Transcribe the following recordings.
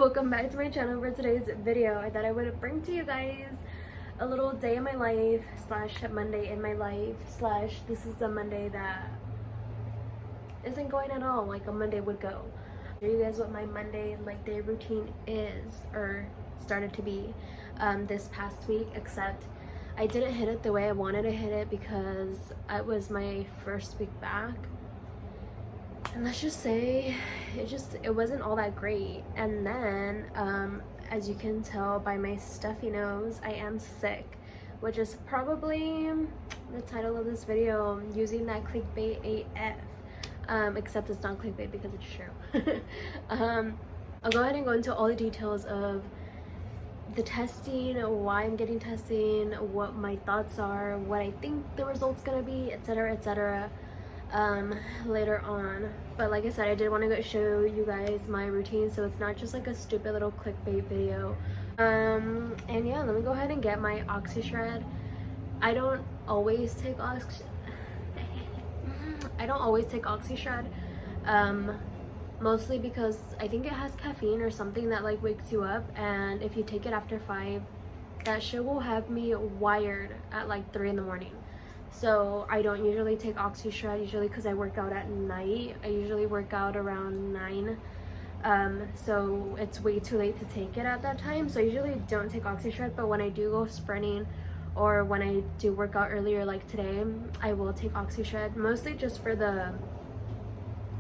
welcome back to my channel. For today's video, I thought I would bring to you guys a little day in my life slash Monday in my life slash this is the Monday that isn't going at all like a Monday would go. Show you guys what my Monday like day routine is or started to be this past week, except I didn't hit it the way I wanted to hit it because it was my first week back. And let's just say it wasn't all that great. And then as you can tell by my stuffy nose, I am sick, which is probably the title of this video, using that clickbait AF, except it's not clickbait because it's true. I'll go ahead and go into all the details of the testing, why I'm getting testing, what my thoughts are, what I think the result's gonna be, etc, etc, later on. But like I said, I did want to show you guys my routine so it's not just like a stupid little clickbait video. And yeah, let me go ahead and get my OxyShred. I don't always take OxyShred, mostly because I think it has caffeine or something that like wakes you up, and if you take it after 5, that shit will have me wired at like 3 in the morning. So I don't usually take OxyShred usually because I work out at night. I usually work out around 9, so it's way too late to take it at that time. So I usually don't take OxyShred, but when I do go sprinting or when I do work out earlier like today, I will take OxyShred, mostly just for the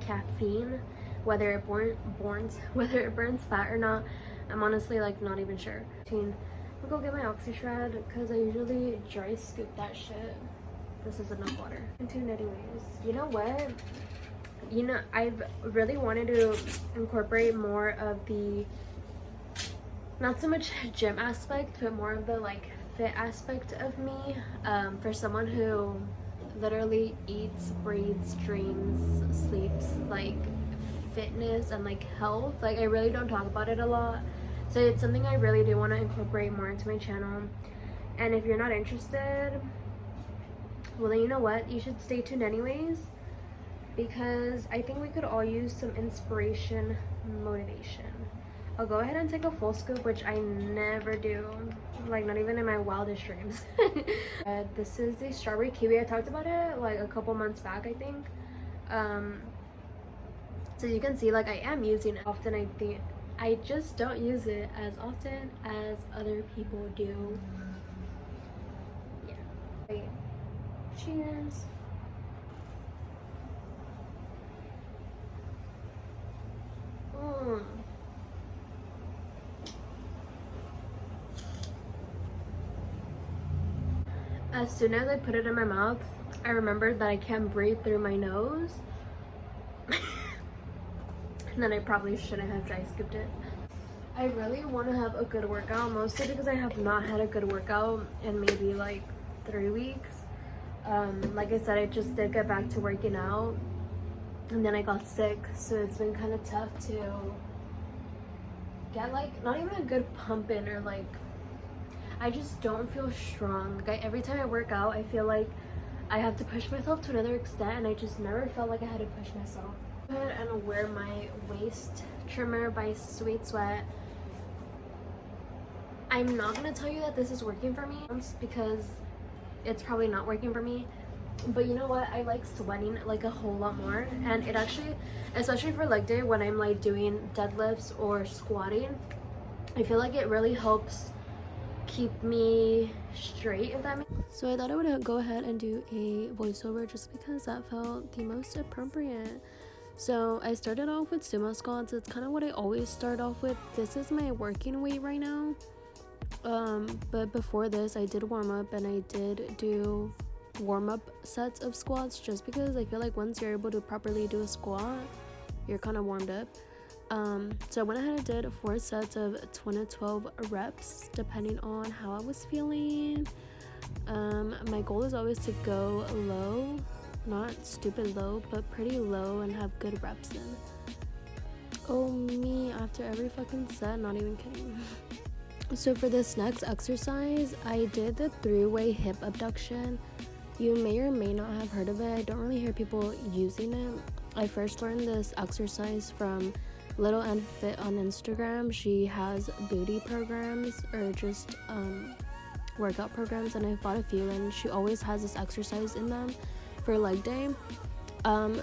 caffeine, whether it burns fat or not. I'm honestly like not even sure. I'll go get my OxyShred because I usually dry scoop that shit. This is enough water. Anyways, you know what? I've really wanted to incorporate more of the, not so much gym aspect, but more of the like fit aspect of me. For someone who literally eats, breathes, dreams, sleeps like fitness and like health. Like I really don't talk about it a lot. So it's something I really do want to incorporate more into my channel. And if you're not interested, well then you know what, you should stay tuned anyways, because I think we could all use some inspiration, motivation. I'll go ahead and take a full scoop, which I never do, like not even in my wildest dreams. This is the strawberry kiwi. I talked about it like a couple months back, I think. So you can see like I am using it often. I think I just don't use it as often as other people do. Yeah. Wait. Cheers. As soon as I put it in my mouth, I remembered that I can't breathe through my nose. And then I probably shouldn't have dry scooped it. I really want to have a good workout, mostly because I have not had a good workout in maybe like 3 weeks. Like I said, I just did get back to working out and then I got sick, so it's been kind of tough to get like not even a good pump in, or like I just don't feel strong. Like every time I work out, I feel like I have to push myself to another extent, and I just never felt like I had to push myself. Go ahead and wear my waist trimmer by Sweet Sweat. I'm not gonna tell you that this is working for me because it's probably not working for me, but you know what, I like sweating like a whole lot more, and it actually, especially for leg day when I'm like doing deadlifts or squatting, I feel like it really helps keep me straight, if that makes sense. So I thought I would go ahead and do a voiceover just because that felt the most appropriate. So I started off with sumo squats. It's kind of what I always start off with. This is my working weight right now. But before this I did warm up, and I did do warm up sets of squats just because I feel like once you're able to properly do a squat, you're kind of warmed up. So I went ahead and did 4 sets of 10 to 12 reps depending on how I was feeling. My goal is always to go low, not stupid low, but pretty low, and have good reps in. Oh me, after every fucking set, not even kidding. So for this next exercise, I did the 3-way hip abduction. You may or may not have heard of it. I don't really hear people using it. I first learned this exercise from Little and Fit on Instagram. She has booty programs or just workout programs, and I bought a few, and she always has this exercise in them for leg day.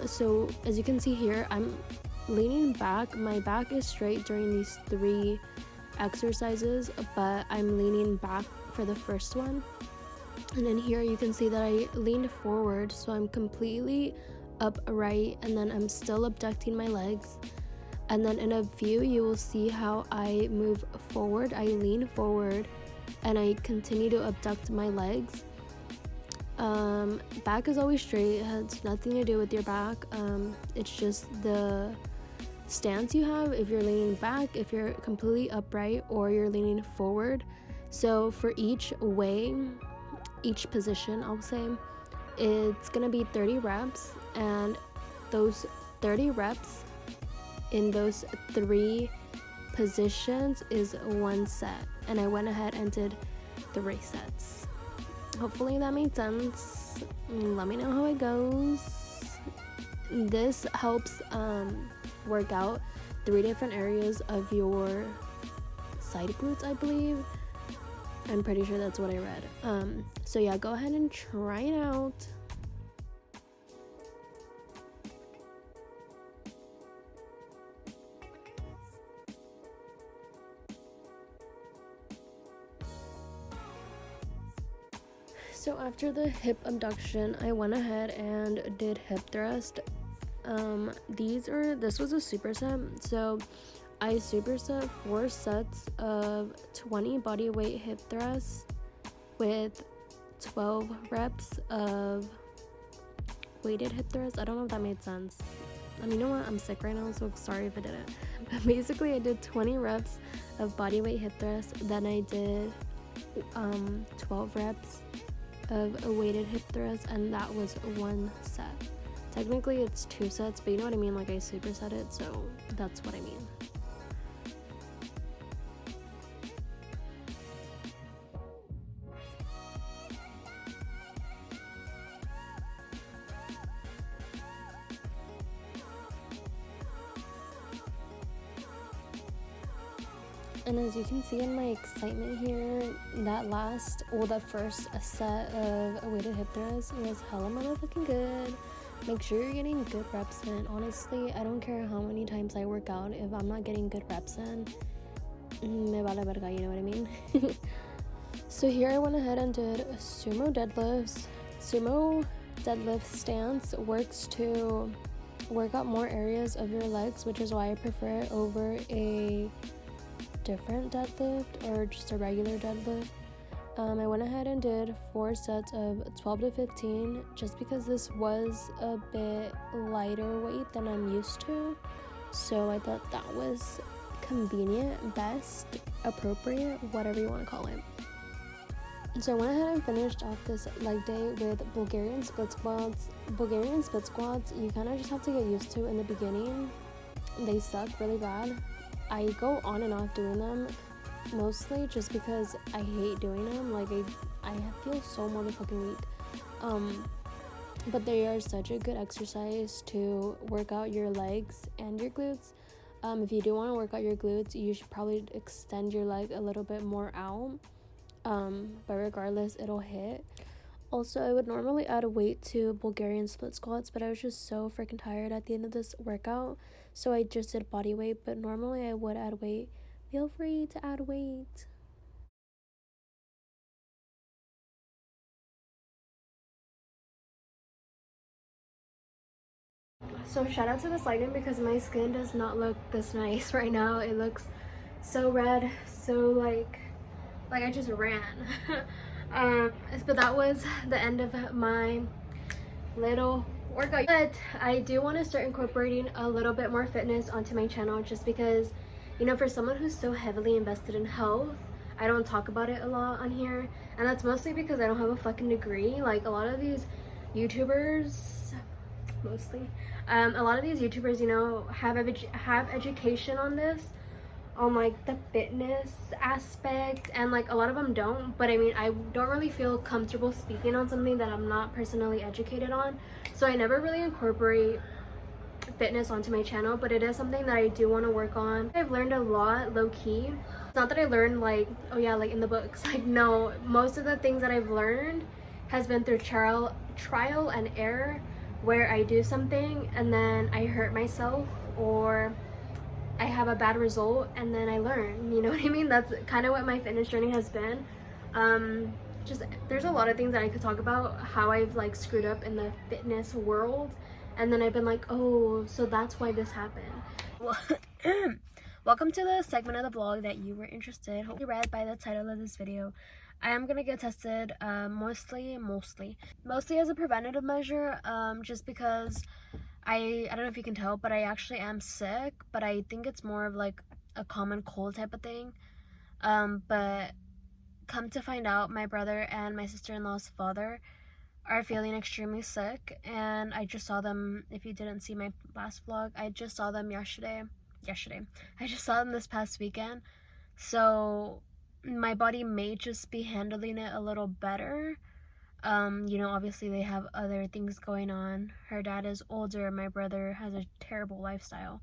So as you can see here, I'm leaning back. My back is straight during these 3 exercises, but I'm leaning back for the first one. And then here you can see that I leaned forward, so I'm completely upright, and then I'm still abducting my legs. And then in a view, you will see how I move forward. I lean forward and I continue to abduct my legs. Back is always straight. It has nothing to do with your back. It's just the stance you have, if you're leaning back, if you're completely upright, or you're leaning forward. So for each way, each position, I'll say, it's gonna be 30 reps, and those 30 reps in those 3 positions is 1 set, and I went ahead and did 3 sets. Hopefully that made sense. Let me know how it goes. This helps work out 3 different areas of your side glutes, I believe. I'm pretty sure that's what I read. So yeah, go ahead and try it out. So after the hip abduction, I went ahead and did hip thrust. This was a superset, so I superset 4 sets of 20 body weight hip thrusts with 12 reps of weighted hip thrusts. I don't know if that made sense. I mean, you know what? I'm sick right now, so sorry if I didn't. But basically, I did 20 reps of body weight hip thrusts. Then I did 12 reps of a weighted hip thrust, and that was 1 set. Technically it's 2 sets, but you know what I mean, like I superset it, so that's what I mean. And as you can see in my excitement here, that first set of weighted hip thrusts was hella motherfucking good. Make sure you're getting good reps in. Honestly, I don't care how many times I work out, if I'm not getting good reps in, me vale verga, you know what I mean? So here I went ahead and did sumo deadlifts. Sumo deadlift stance works to work out more areas of your legs, which is why I prefer it over a different deadlift or just a regular deadlift. I went ahead and did 4 sets of 12 to 15 just because this was a bit lighter weight than I'm used to, so I thought that was convenient, best, appropriate, whatever you want to call it. So I went ahead and finished off this leg day with Bulgarian split squats. Bulgarian split squats, you kind of just have to get used to in the beginning. They suck really bad. I go on and off doing them, mostly just because I hate doing them. Like I feel so motherfucking weak. But they are such a good exercise to work out your legs and your glutes. If you do want to work out your glutes, you should probably extend your leg a little bit more out. But regardless, it'll hit. Also, I would normally add a weight to Bulgarian split squats, but I was just so freaking tired at the end of this workout, so I just did body weight. But normally I would add weight. Feel free to add weight. So shout out to this lighting because my skin does not look this nice right now. It looks so red, so like I just ran. But that was the end of my little workout. But I do want to start incorporating a little bit more fitness onto my channel, just because, you know, for someone who's so heavily invested in health, I don't talk about it a lot on here, and that's mostly because I don't have a fucking degree. Like a lot of these YouTubers, a lot of these YouTubers, you know, have education on this, on like the fitness aspect, and like a lot of them don't. But I mean, I don't really feel comfortable speaking on something that I'm not personally educated on, so I never really incorporate fitness onto my channel, but it is something that I do want to work on. I've learned a lot low-key. It's not that I learned like, oh yeah, like in the books. Like, no, most of the things that I've learned has been through trial and error, where I do something and then I hurt myself or I have a bad result and then I learn, you know what I mean? That's kind of what my fitness journey has been. Just there's a lot of things that I could talk about, how I've like screwed up in the fitness world, and then I've been like, oh, so that's why this happened. Well, welcome to the segment of the vlog that you were interested. Hope you read by the title of this video. I am gonna get tested mostly as a preventative measure, just because I don't know if you can tell, but I actually am sick, but I think it's more of like a common cold type of thing. But come to find out, my brother and my sister-in-law's father are feeling extremely sick, and I just saw them. If you didn't see my last vlog, I just saw them yesterday. I just saw them this past weekend, so my body may just be handling it a little better. You know, obviously they have other things going on. Her dad is older, my brother has a terrible lifestyle.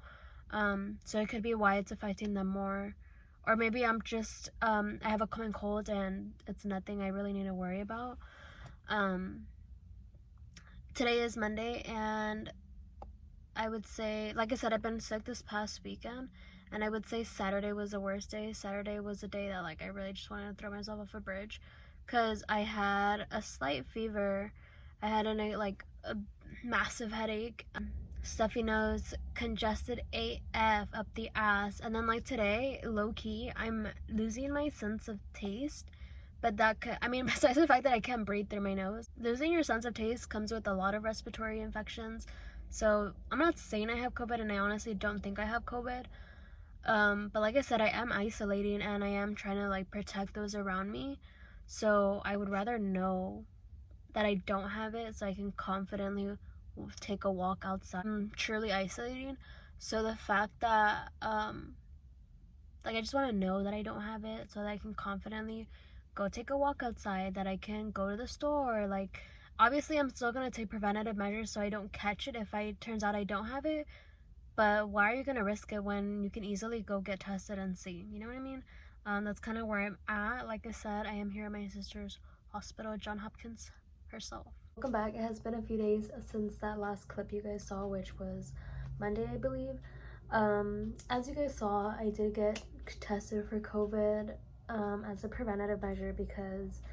So it could be why it's affecting them more. Or maybe I'm just, I have a common cold and it's nothing I really need to worry about. Today is Monday, and I would say, like I said, I've been sick this past weekend, and I would say Saturday was the worst day. Saturday was the day that like I really just wanted to throw myself off a bridge, because I had a slight fever, I had a massive headache, stuffy nose, congested AF up the ass, and then like today, low-key, I'm losing my sense of taste. But that could, I mean, besides the fact that I can't breathe through my nose, losing your sense of taste comes with a lot of respiratory infections. So I'm not saying I have COVID, and I honestly don't think I have COVID. But like I said, I am isolating and I am trying to like protect those around me. So I would rather know that I don't have it so I can confidently take a walk outside. I'm truly isolating. So the fact that, like, I just want to know that I don't have it so that I can confidently go take a walk outside, that I can go to the store. Like, obviously I'm still going to take preventative measures so I don't catch it if it turns out I don't have it, but why are you going to risk it when you can easily go get tested and see, you know what I mean? That's kind of where I'm at. Like I said, I am here at my sister's hospital, John Hopkins herself. Welcome back. It has been a few days since that last clip you guys saw, which was Monday, I believe. As you guys saw, I did get tested for COVID as a preventative measure, because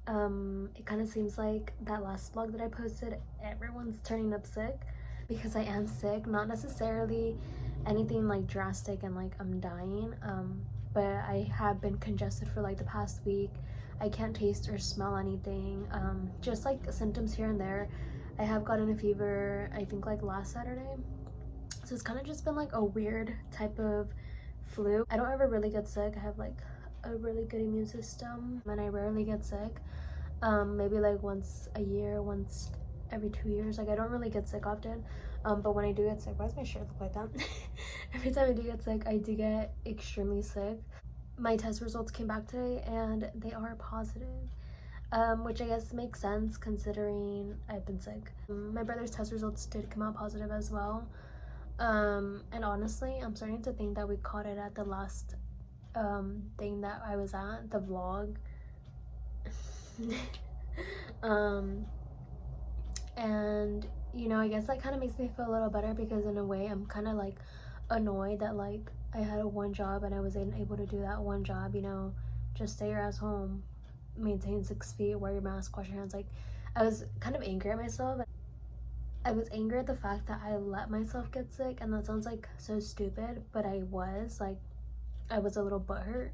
it kind of seems like that last vlog that I posted, everyone's turning up sick, because I am sick, not necessarily anything like drastic and like I'm dying, but I have been congested for like the past week. I can't taste or smell anything, just like symptoms here and there. I have gotten a fever, I think like last Saturday. So it's kind of just been like a weird type of flu. I don't ever really get sick. I have like a really good immune system, and I rarely get sick. Maybe like once a year, once every 2 years. Like, I don't really get sick often, but when I do get sick, why does my shirt look like that? Every time I do get sick, I do get extremely sick. My test results came back today and they are positive, which I guess makes sense considering I've been sick. My brother's test results did come out positive as well. And honestly, I'm starting to think that we caught it at the last thing that I was at, the vlog. And you know, I guess that kind of makes me feel a little better, because in a way I'm kind of like annoyed that like I had a one job and I wasn't able to do that one job, you know, just stay your ass home, maintain 6 feet, wear your mask, wash your hands. Like, I was kind of angry at myself. I was angry at the fact that I let myself get sick, and that sounds like so stupid, but I was a little butthurt.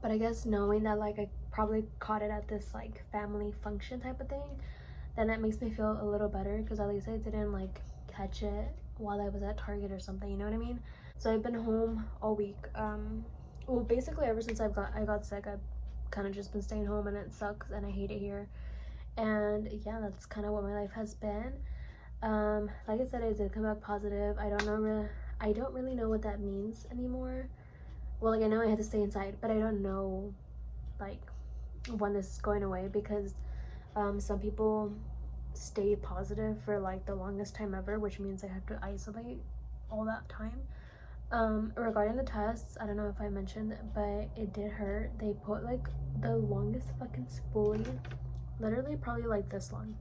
But I guess knowing that like I probably caught it at this like family function type of thing, then it makes me feel a little better, because at least I didn't like catch it while I was at Target or something, you know what I mean? So I've been home all week. Well, basically ever since I got sick, I've kind of just been staying home, and it sucks and I hate it here. And yeah, that's kind of what my life has been. Like I said, I did come back positive. I don't really know what that means anymore. Well, like, I know I had to stay inside, but I don't know like when this is going away, because some people stay positive for like the longest time ever, which means I have to isolate all that time. Regarding the tests, I don't know if I mentioned, but it did hurt. They put like the longest fucking spoolie, literally probably like this long.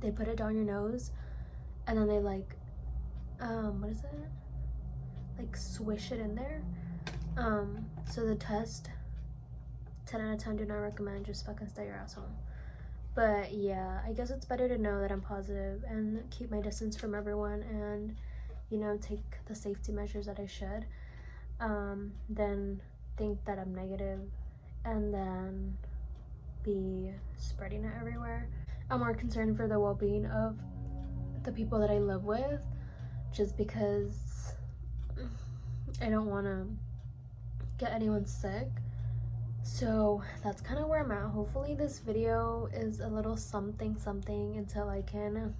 They put it down your nose, and then they like, what is it? Like swish it in there. So the test, 10 out of 10, do not recommend. Just fucking stay your ass home. But yeah, I guess it's better to know that I'm positive and keep my distance from everyone and, you know, take the safety measures that I should, than think that I'm negative and then be spreading it everywhere. I'm more concerned for the well-being of the people that I live with, just because I don't want to get anyone sick. So that's kind of where I'm at. Hopefully this video is a little something until I can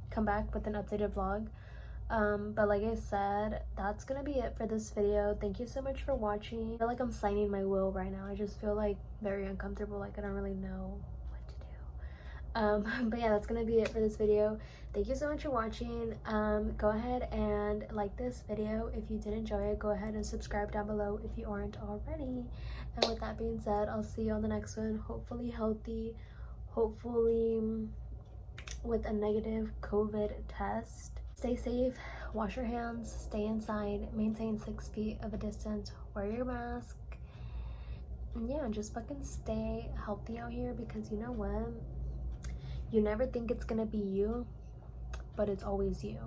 come back with an updated vlog. But like I said, that's gonna be it for this video. Thank you so much for watching. I feel like I'm signing my will right now. I just feel like very uncomfortable, like I don't really know what to do. But yeah, that's gonna be it for this video. Thank you so much for watching. Go ahead and like this video if you did enjoy it. Go ahead and subscribe down below if you aren't already. And with that being said, I'll see you on the next one. Hopefully healthy, hopefully with a negative COVID test. Stay safe, wash your hands, stay inside, maintain 6 feet of a distance, wear your mask, and yeah, just fucking stay healthy out here, because you know what? You never think it's gonna be you, but it's always you.